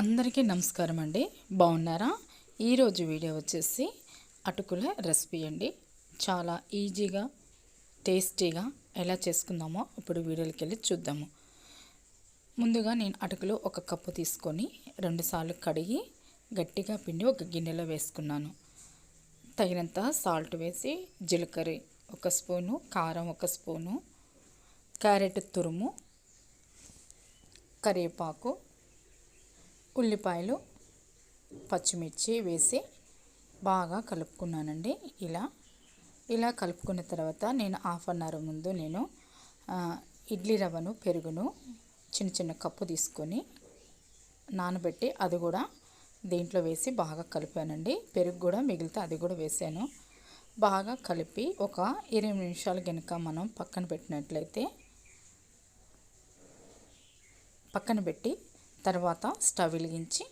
అందరికీ నమస్కారం అండి. బాగున్నారా? ఈరోజు వీడియో వచ్చేసి అటుకుల రెసిపీ అండి. చాలా ఈజీగా టేస్టీగా ఎలా చేసుకుందామో ఇప్పుడు వీడియోలోకి వెళ్ళి చూద్దాము. ముందుగా నేను అటుకులు 1 కప్పు తీసుకొని 2 సార్లు కడిగి గట్టిగా పిండి ఒక గిన్నెలో వేసుకున్నాను. తగినంత సాల్ట్ వేసి జీలకర్ర 1 స్పూను, కారం 1 స్పూను, క్యారెట్ తురుము, కరివేపాకు, ఉల్లిపాయలు, పచ్చిమిర్చి వేసి బాగా కలుపుకున్నానండి. ఇలా కలుపుకున్న తర్వాత నేను హాఫ్ అన్ అవర్ ముందు ఇడ్లీ రవ్వను పెరుగును చిన్న కప్పు తీసుకొని నానబెట్టి అది కూడా దీంట్లో వేసి బాగా కలిపానండి. పెరుగు కూడా మిగిలితే అది కూడా వేసాను. బాగా కలిపి ఒక 20 నిమిషాలు కనుక మనం పక్కన పెట్టి తర్వాత స్టవ్ వెలిగించి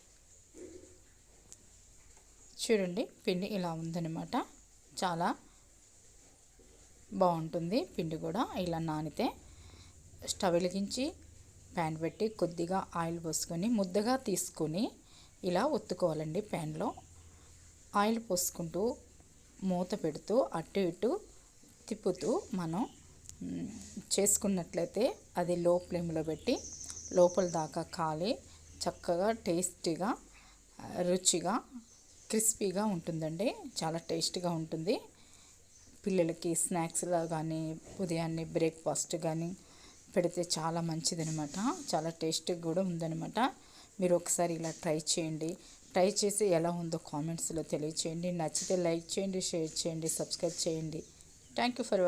చూడండి, పిండి ఇలా ఉందన్నమాట. చాలా బాగుంటుంది పిండి కూడా ఇలా నానితే. స్టవ్ వెలిగించి ప్యాన్ పెట్టి కొద్దిగా ఆయిల్ పోసుకొని ముద్దగా తీసుకొని ఇలా ఒత్తుకోవాలండి. ప్యాన్లో ఆయిల్ పోసుకుంటూ మూత పెడుతూ అటు ఇటు తిప్పుతూ మనం చేసుకున్నట్లయితే అది లో ఫ్లేమ్లో పెట్టి లోపల దాకా కాలి చక్కగా టేస్టీగా రుచిగా క్రిస్పీగా ఉంటుందండి. చాలా టేస్టీగా ఉంటుంది. పిల్లలకి స్నాక్స్లా కానీ ఉదయాన్నే బ్రేక్ఫాస్ట్ కానీ పెడితే చాలా మంచిదనమాట. చాలా టేస్టీగా కూడా ఉందనమాట. మీరు ఒకసారి ఇలా ట్రై చేయండి. ట్రై చేసి ఎలా ఉందో కామెంట్స్లో తెలియచేయండి. నచ్చితే లైక్ చేయండి, షేర్ చేయండి, సబ్స్క్రైబ్ చేయండి. Thank you for